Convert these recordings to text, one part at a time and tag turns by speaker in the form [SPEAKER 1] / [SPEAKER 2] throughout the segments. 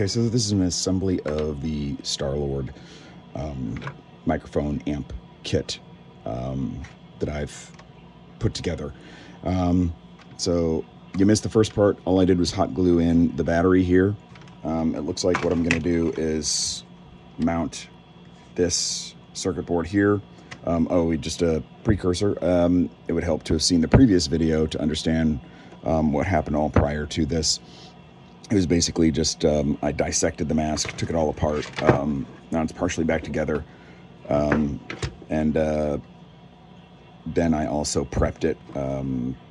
[SPEAKER 1] Okay, so this is an assembly of the Star-Lord microphone amp kit that I've put together. So you missed the first part. All I did was hot glue in the battery here. It looks like what I'm going to do is mount this circuit board here. Just a precursor. It would help to have seen the previous video to understand what happened all prior to this. It was basically just, I dissected the mask, took it all apart. Now it's partially back together. Then I also prepped it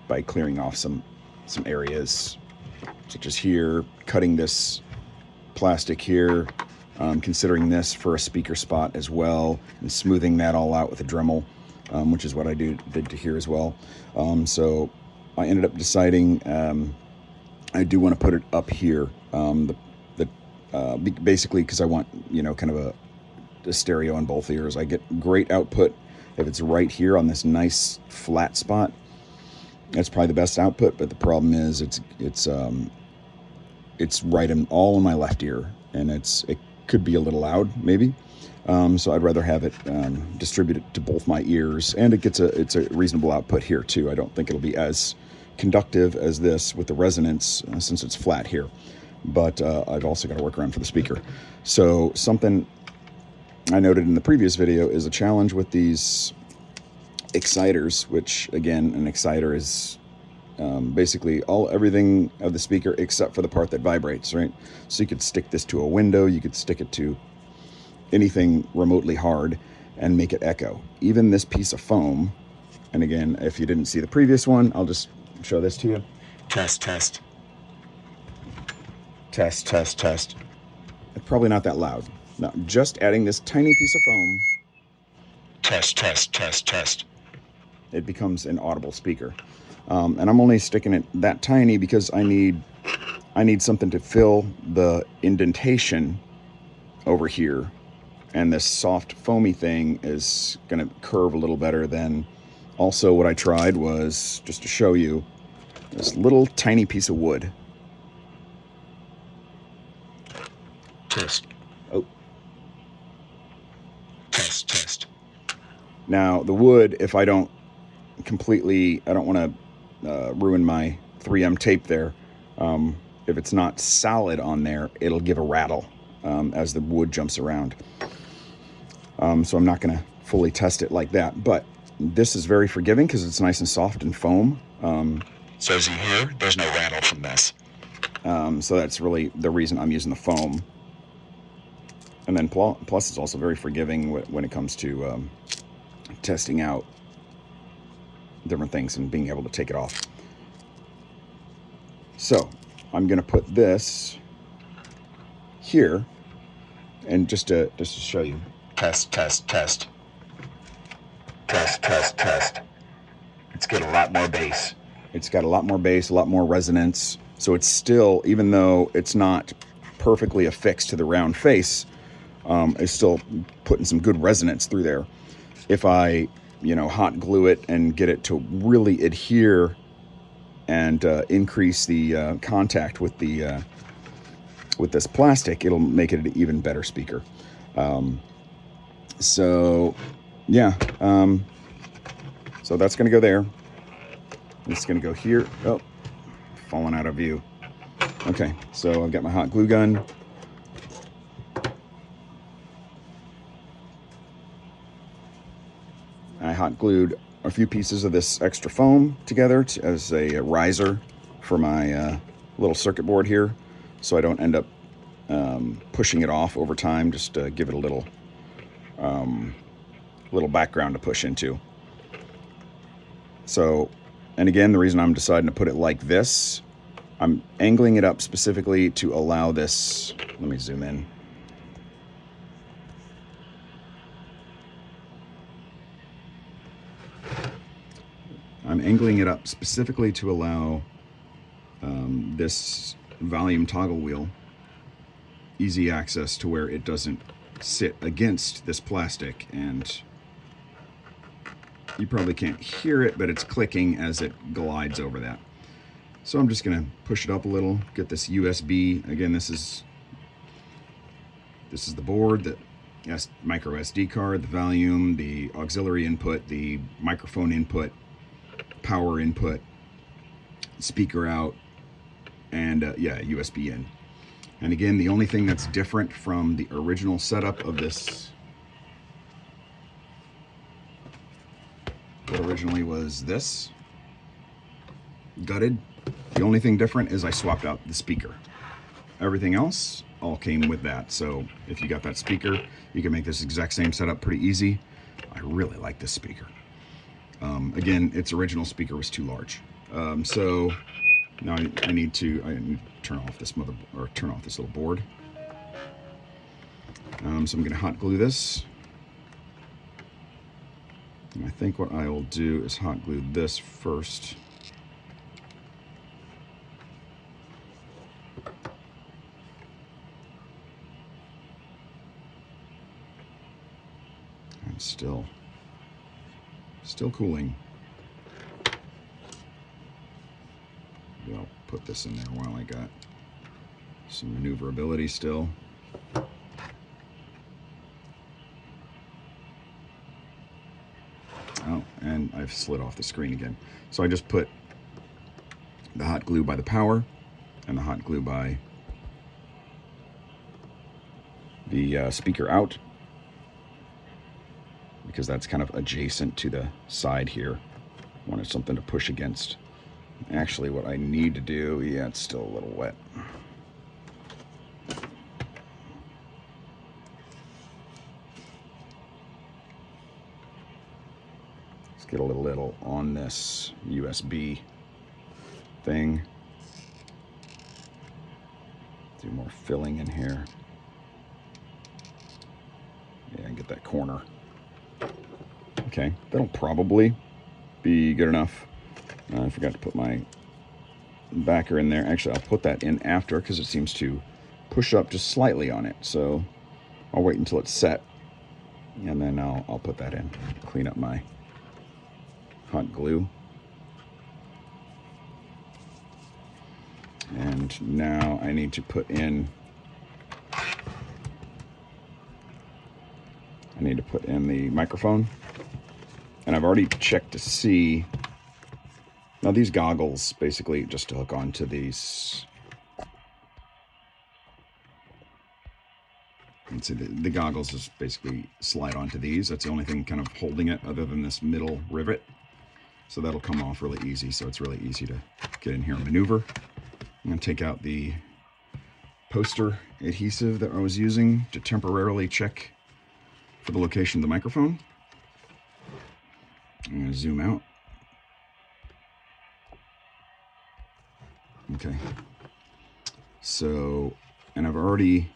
[SPEAKER 1] by clearing off some areas, such as here, cutting this plastic here, considering this for a speaker spot as well, and smoothing that all out with a Dremel, which is what I did to here as well. So I ended up deciding I do want to put it up here, basically because I want, kind of a stereo on both ears. I get great output if it's right here on this nice flat spot. That's probably the best output, but the problem is it's right all in my left ear, and it could be a little loud maybe. So I'd rather have it distributed to both my ears, and it's a reasonable output here too. I don't think it'll be as conductive as this with the resonance since it's flat here, but I've also got to work around for the speaker. So something I noted in the previous video is a challenge with these exciters, which again, an exciter is basically everything of the speaker except for the part that vibrates, right? So you could stick this to a window, you could stick it to anything remotely hard and make it echo. Even this piece of foam, and again, if you didn't see the previous one, I'll just show this to you. Test. It's probably not that loud. Now, just adding this tiny piece of foam, test. It becomes an audible speaker. And I'm only sticking it that tiny because I need something to fill the indentation over here. And this soft foamy thing is going to curve a little better than. Also, what I tried was, just to show you, this little tiny piece of wood. Test. Oh. Test. Now, the wood, if I don't want to ruin my 3M tape there. If it's not solid on there, it'll give a rattle as the wood jumps around. So I'm not going to fully test it like that, but this is very forgiving because it's nice and soft and foam. So as you hear, there's no rattle from this. So that's really the reason I'm using the foam. And then plus it's also very forgiving when it comes to testing out different things and being able to take it off. So I'm going to put this here, and just to show you, test. It's got a lot more bass. It's got a lot more bass, a lot more resonance. So it's still, even though it's not perfectly affixed to the round face, it's still putting some good resonance through there. If I, hot glue it and get it to really adhere and increase the contact with this plastic, it'll make it an even better speaker. So that's going to go there. It's going to go here. Oh, falling out of view. Okay, so I've got my hot glue gun. I hot glued a few pieces of this extra foam together as a riser for my little circuit board here, so I don't end up pushing it off over time, just to give it a little background to push into. So, and again, the reason I'm deciding to put it like this, I'm angling it up specifically to allow this. Let me zoom in. I'm angling it up specifically to allow this volume toggle wheel easy access to where it doesn't sit against this plastic, and you probably can't hear it, but it's clicking as it glides over that. So I'm just going to push it up a little, get this USB. Again, this is This is the board, the micro SD card, the volume, the auxiliary input, the microphone input, power input, speaker out, and yeah, USB in. And again, the only thing that's different from the original setup of this, what originally was this, gutted, the only thing different is I swapped out the speaker. Everything else all came with that. So if you got that speaker, you can make this exact same setup pretty easy. I really like this speaker. Again, its original speaker was too large. So now I need to turn off this turn off this little board. So I'm going to hot glue this. And I think what I will do is hot glue this first. And still cooling. I'll put this in there while I got some maneuverability still. Oh, and I've slid off the screen again. So I just put the hot glue by the power and the hot glue by the speaker out, because that's kind of adjacent to the side here. I wanted something to push against. Actually, what I need to do, yeah, it's still a little wet. Let's get a little on this USB thing. Do more filling in here. Yeah, and get that corner. Okay, that'll probably be good enough. I forgot to put my backer in there. Actually, I'll put that in after because it seems to push up just slightly on it. So I'll wait until it's set, and then I'll put that in. Clean up my hot glue. And now I need to put in the microphone. And I've already checked to see. Now these goggles basically just to hook onto these. You can see the goggles just basically slide onto these. That's the only thing kind of holding it other than this middle rivet. So that'll come off really easy. So it's really easy to get in here and maneuver. I'm going to take out the poster adhesive that I was using to temporarily check for the location of the microphone. I'm going to zoom out. Okay. So, and I've already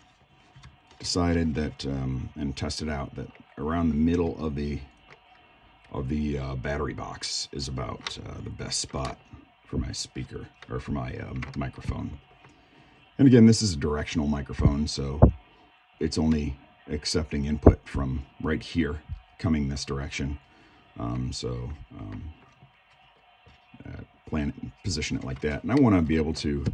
[SPEAKER 1] decided that and tested out that around the middle of the battery box is about the best spot for my speaker, or for my microphone. And again, this is a directional microphone, so it's only accepting input from right here coming this direction. Position it like that, and I want to be able to,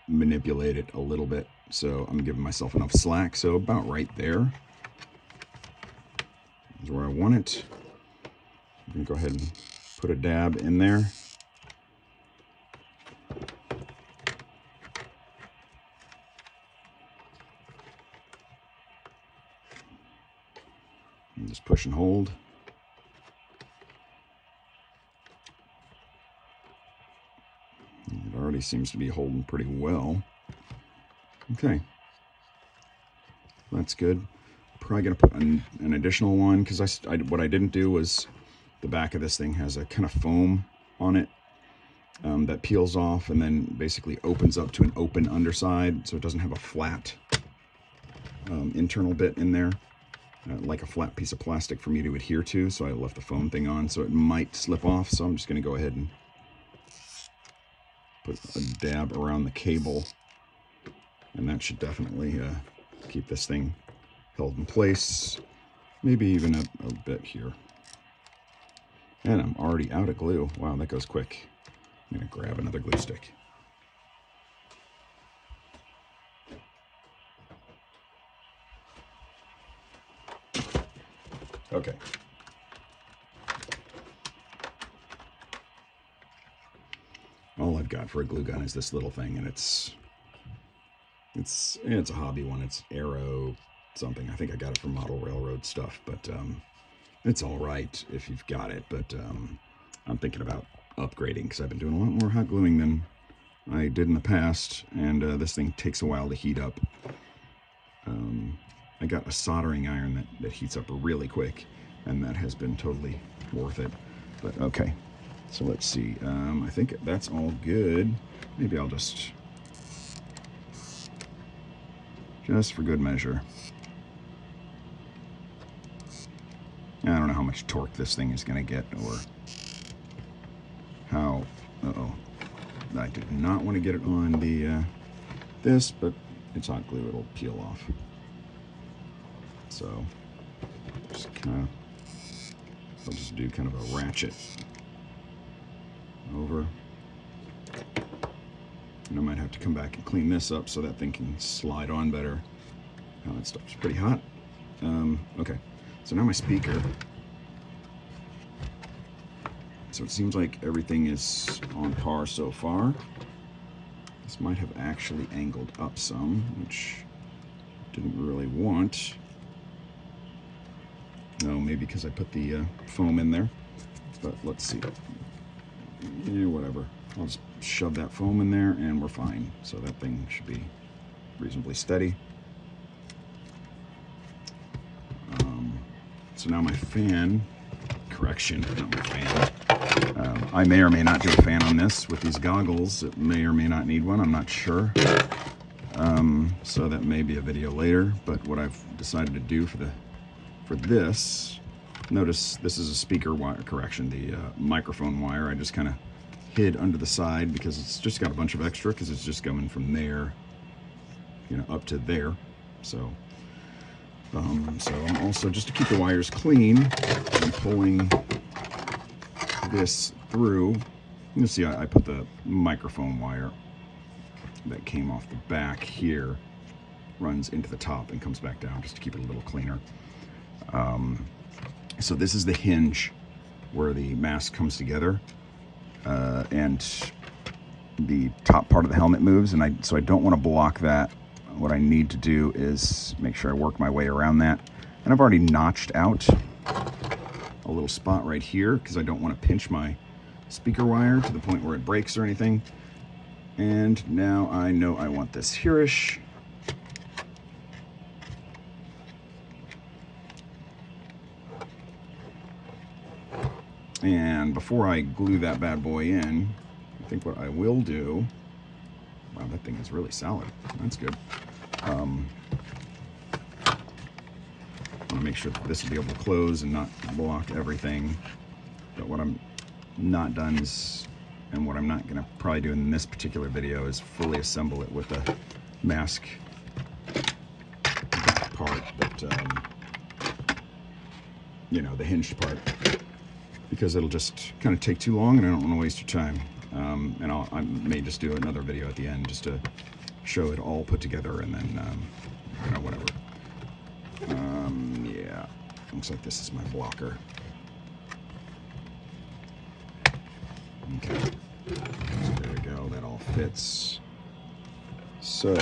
[SPEAKER 1] manipulate it a little bit. So I'm giving myself enough slack. So about right there is where I want it. I'm gonna go ahead and put a dab in there. And just push and hold. It already seems to be holding pretty well. Okay, that's good. Probably gonna put an additional one, because what I didn't do was the back of this thing has a kind of foam on it that peels off and then basically opens up to an open underside, so it doesn't have a flat internal bit in there, like a flat piece of plastic for me to adhere to. So I left the foam thing on, so it might slip off. So I'm just gonna go ahead and put a dab around the cable, and that should definitely keep this thing held in place. Maybe even a bit here. And I'm already out of glue. Wow, that goes quick. I'm gonna grab another glue stick. Okay. All I've got for a glue gun is this little thing, and it's a hobby one. It's Arrow something. I think I got it from Model Railroad stuff, but it's all right if you've got it. But I'm thinking about upgrading because I've been doing a lot more hot gluing than I did in the past, and this thing takes a while to heat up. I got a soldering iron that heats up really quick, and that has been totally worth it. But okay, so let's see. I think that's all good. Maybe I'll just for good measure. I don't know how much torque this thing is going to get, or how. Uh-oh. I did not want to get it on the this, but it's hot glue. It'll peel off. So I'll just do kind of a ratchet over. And I might have to come back and clean this up so that thing can slide on better. Oh, that stuff's pretty hot. Okay, so now my speaker. So it seems like everything is on par so far. This might have actually angled up some, which I didn't really want. No, maybe because I put the foam in there. But let's see. Yeah, whatever. I'll just shove that foam in there and we're fine. So that thing should be reasonably steady. So now my fan, correction, not my fan. I may or may not do a fan on this with these goggles. It may or may not need one, I'm not sure. So that may be a video later, but what I've decided to do for this, notice this is a speaker wire, correction, the microphone wire. I just kind of hid under the side because it's just got a bunch of extra because it's just going from there, up to there. So I'm also, just to keep the wires clean, I'm pulling this through. You'll see I put the microphone wire that came off the back here, runs into the top and comes back down just to keep it a little cleaner. So this is the hinge where the mask comes together, and the top part of the helmet moves, and so I don't want to block that. What I need to do is make sure I work my way around that. And I've already notched out a little spot right here because I don't want to pinch my speaker wire to the point where it breaks or anything. And now I know I want this here-ish. And before I glue that bad boy in, I think what I will do, wow, that thing is really solid. That's good. I want to make sure that this will be able to close and not block everything. But what I'm not done is, and what I'm not going to probably do in this particular video, is fully assemble it with the mask part, but the hinged part, because it'll just kind of take too long and I don't want to waste your time. And I may just do another video at the end just to show it all put together, and then whatever. Yeah, looks like this is my blocker. Okay, so there we go, that all fits. So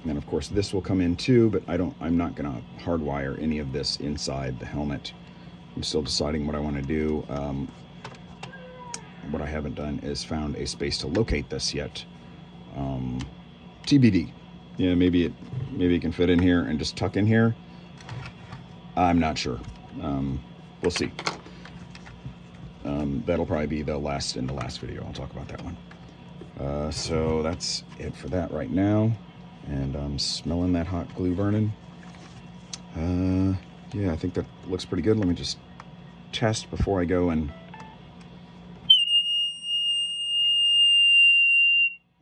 [SPEAKER 1] and of course this will come in too, but I'm not gonna hardwire any of this inside the helmet. I'm still deciding what I want to do. What I haven't done is found a space to locate this yet. TBD. Yeah, maybe it can fit in here and just tuck in here. I'm not sure. We'll see. That'll probably be the last video. I'll talk about that one. So that's it for that right now. And I'm smelling that hot glue burning. Yeah, I think that looks pretty good. Let me just test before I go and...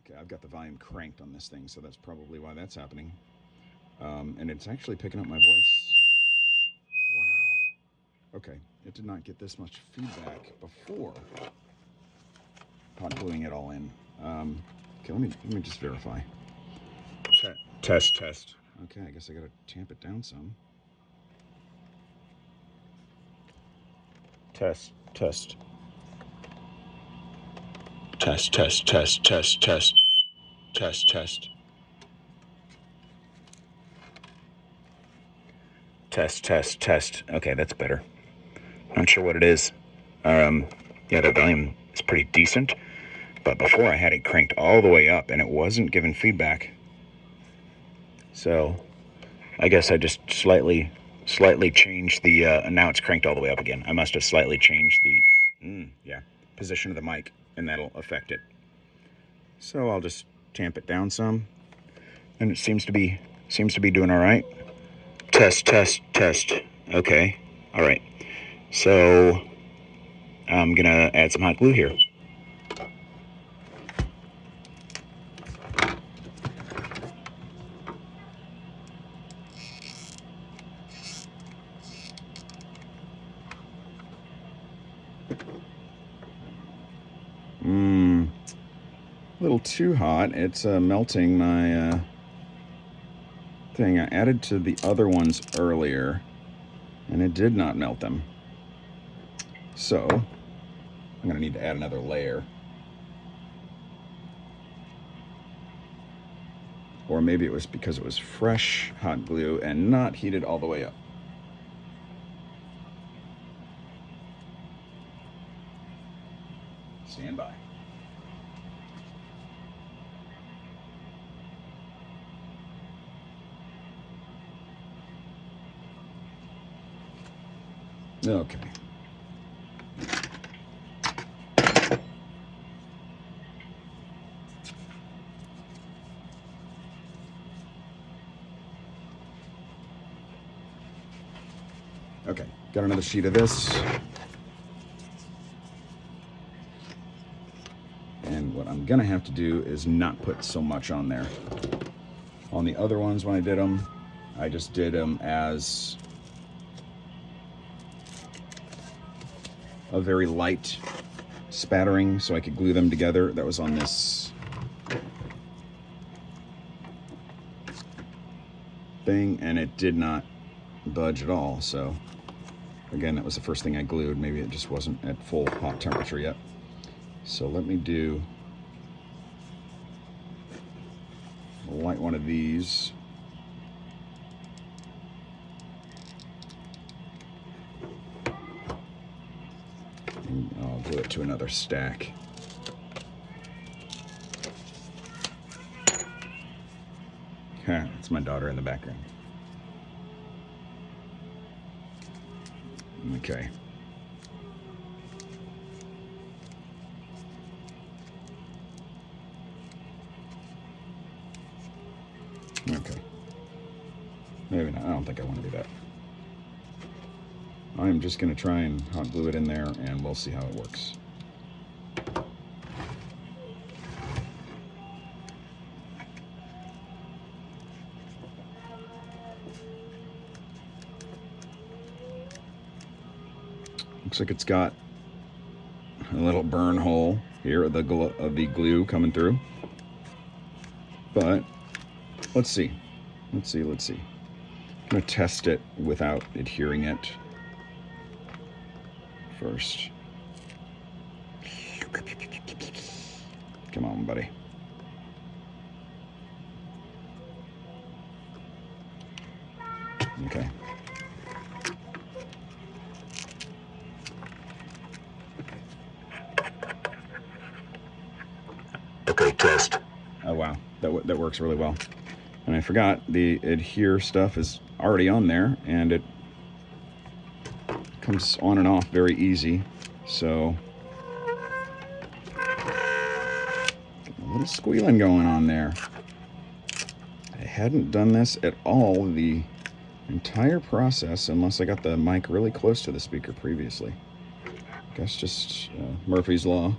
[SPEAKER 1] Okay, I've got the volume cranked on this thing, so that's probably why that's happening. And it's actually picking up my voice. Wow. Okay, it did not get this much feedback before hot gluing it all in. Okay, let me just verify. Test. Okay, I guess I gotta tamp it down some. Test. Test. Okay, that's better. Not sure what it is. Yeah, the volume is pretty decent, but before I had it cranked all the way up and it wasn't giving feedback. So I guess I just slightly changed the, now it's cranked all the way up again. I must have slightly changed the, position of the mic, and that'll affect it. So I'll just tamp it down some, and it seems to be doing all right. Test. Okay, all right. So I'm gonna add some hot glue here. A little too hot. It's melting my thing. I added to the other ones earlier, and it did not melt them. So I'm gonna need to add another layer. Or maybe it was because it was fresh hot glue and not heated all the way up. Stand by. Okay. Okay, got another sheet of this. And what I'm gonna have to do is not put so much on there. On the other ones, when I did them, I just did them as a very light spattering so I could glue them together. That was on this thing, and it did not budge at all. So again, that was the first thing I glued. Maybe it just wasn't at full hot temperature yet. So let me do a light one of these. And I'll glue it to another stack. That's my daughter in the background. Okay. Okay. Maybe not. I don't think I want to do that. I'm just going to try and hot glue it in there, and we'll see how it works. Looks like it's got a little burn hole here of the glue coming through. But let's see. I'm going to test it without adhering it first. Come on, buddy. Okay. Okay, test. Oh, wow. That works really well. And I forgot, the adhere stuff is already on there, and it comes on and off very easy. So, a little squealing going on there. I hadn't done this at all the entire process unless I got the mic really close to the speaker previously. I guess just Murphy's Law.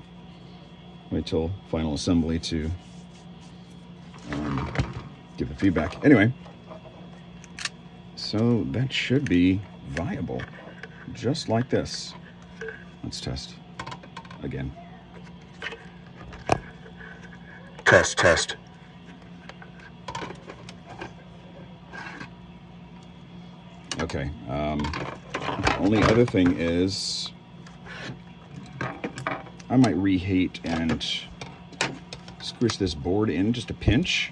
[SPEAKER 1] Wait till final assembly to give the feedback. Anyway, so that should be viable, just like this. Let's test again. Test, test. Okay. Only other thing is I might reheat and squish this board in just a pinch,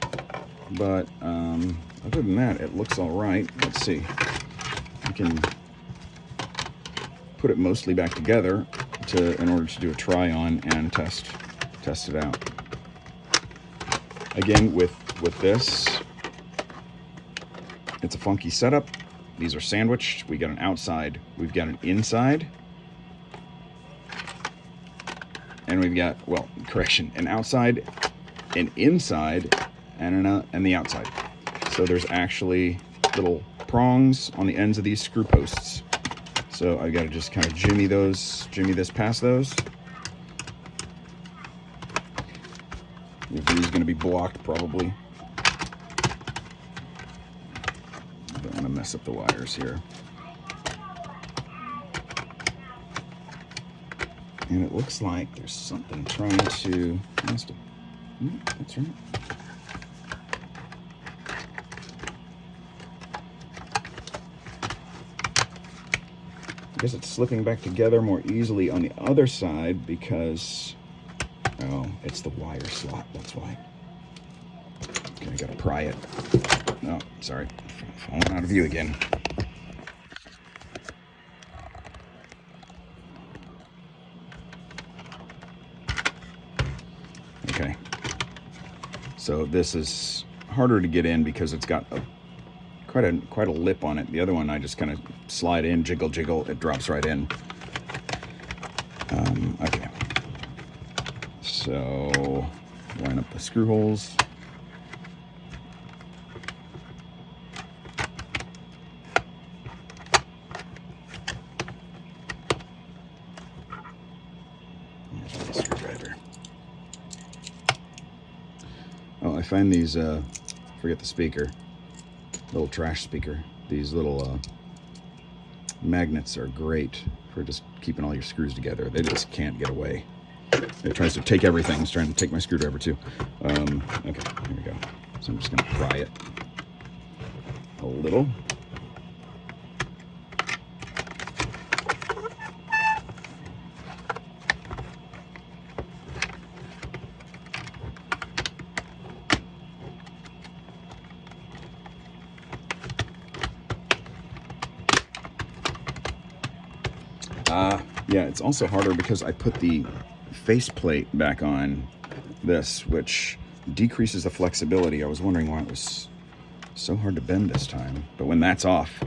[SPEAKER 1] but other than that, it looks all right. Let's see. I can put it mostly back together in order to do a try on and test it out. Again, with this, it's a funky setup. These are sandwiched. We got an outside, we've got an inside, and we've got, well, correction, an outside, an inside, and the outside. So there's actually little prongs on the ends of these screw posts. So I've got to just kind of jimmy this past those. If these are going to be blocked, probably. I don't want to mess up the wires here. And it looks like there's something trying to... That's right. I guess it's slipping back together more easily on the other side because... Oh, it's the wire slot, that's why. Okay, I gotta pry it. Oh, sorry. Falling out of view again. Okay. So this is harder to get in because it's got quite a lip on it. The other one I just kind of slide in, jiggle, jiggle, it drops right in. Okay. So line up the screw holes. There's my screwdriver. Oh, I find these, forget the speaker, little trash speaker. These little magnets are great for just keeping all your screws together. They just can't get away. It tries to take everything. It's trying to take my screwdriver too. Okay, here we go. So I'm just going to pry it a little. Yeah, it's also harder because I put the faceplate back on this, which decreases the flexibility. I was wondering why it was so hard to bend this time. But when that's off,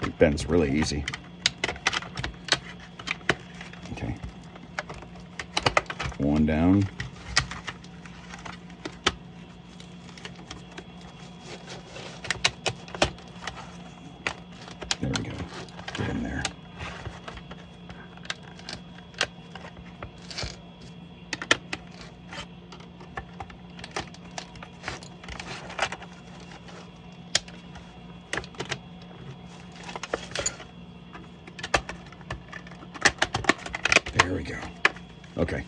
[SPEAKER 1] it bends really easy. Okay. One down. There we go. Get in there. There we go. Okay.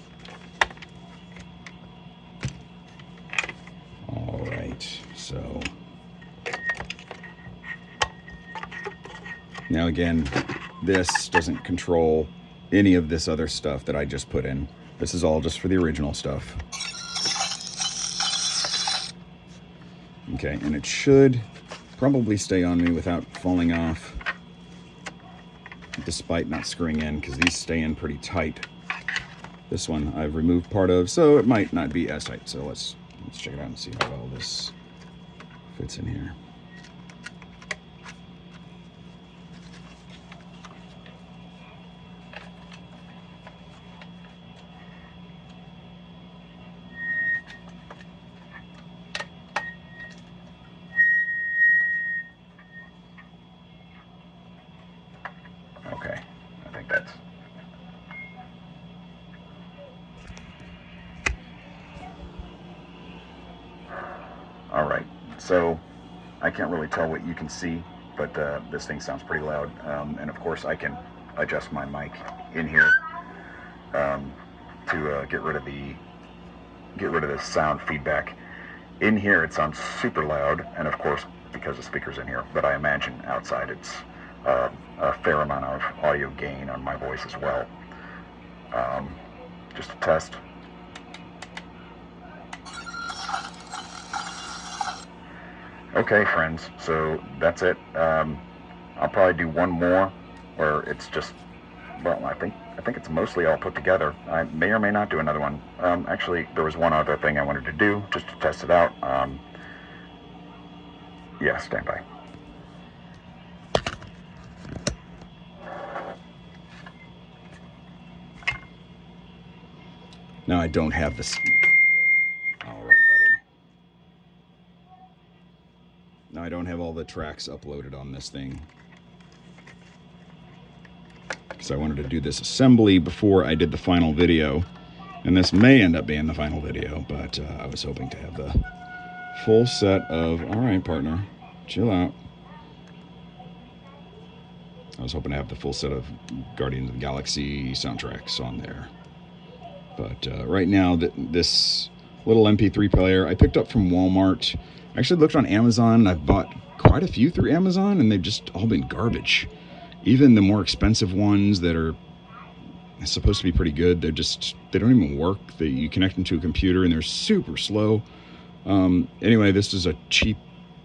[SPEAKER 1] All right. So now again, this doesn't control any of this other stuff that I just put in. This is all just for the original stuff. Okay, and it should probably stay on me without falling off, despite not screwing in, because these stay in pretty tight. This one I've removed part of, so it might not be as tight. So let's check it out and see how well this fits in here. Okay, I think that's... All right, so I can't really tell what you can see, but this thing sounds pretty loud. And of course I can adjust my mic in here to get rid of the get rid of this sound feedback. In here it sounds super loud, and of course because the speaker's in here, but I imagine outside it's a fair amount of audio gain on my voice as well. Just a test. Okay, friends, so that's it. I'll probably do one more where it's just, well, I think it's mostly all put together. I may or may not do another one. Actually, there was one other thing I wanted to do just to test it out. Yeah, stand by. Now I don't have this. All right, buddy. Now I don't have all the tracks uploaded on this thing, because I wanted to do this assembly before I did the final video, and this may end up being the final video, but I was hoping to have the full set of, all right, partner, chill out. I was hoping to have the full set of Guardians of the Galaxy soundtracks on there. But right now, this little MP3 player I picked up from Walmart. I actually looked on Amazon. I've bought quite a few through Amazon, and they've just all been garbage. Even the more expensive ones that are supposed to be pretty good, they don't even work. You connect them to a computer, and they're super slow. Anyway, this is a cheap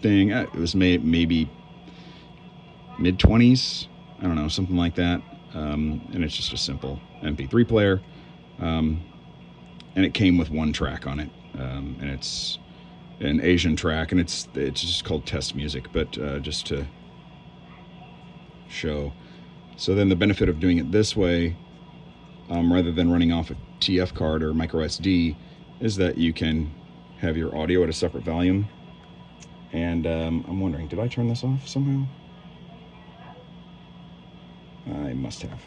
[SPEAKER 1] thing. It was maybe mid-20s. I don't know, something like that. And it's just a simple MP3 player. And it came with one track on it. And it's an Asian track, and it's just called Test Music, but just to show. So then the benefit of doing it this way, rather than running off a TF card or micro SD, is that you can have your audio at a separate volume. And I'm wondering, did I turn this off somehow? I must have.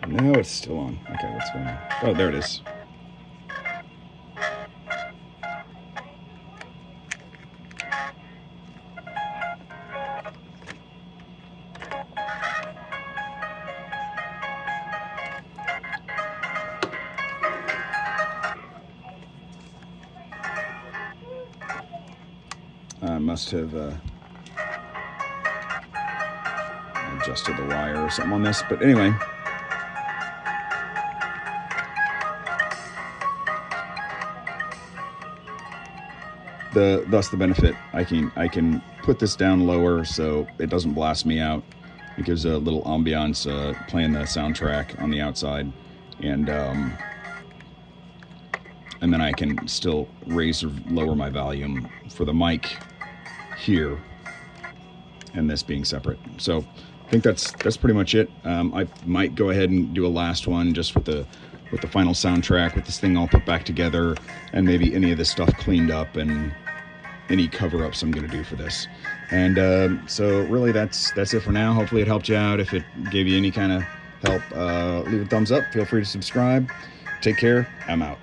[SPEAKER 1] No, it's still on. Okay, what's going on? Oh, there it is. I must have adjusted the wire or something on this, but anyway. Thus the benefit, I can put this down lower so it doesn't blast me out. It gives a little ambiance playing the soundtrack on the outside, and then I can still raise or lower my volume for the mic here, and this being separate. So I think that's pretty much it. I might go ahead and do a last one just with the final soundtrack, with this thing all put back together, and maybe any of this stuff cleaned up and any cover-ups I'm going to do for this. And so really that's it for now. Hopefully it helped you out. If it gave you any kind of help, leave a thumbs up. Feel free to subscribe. Take care. I'm out.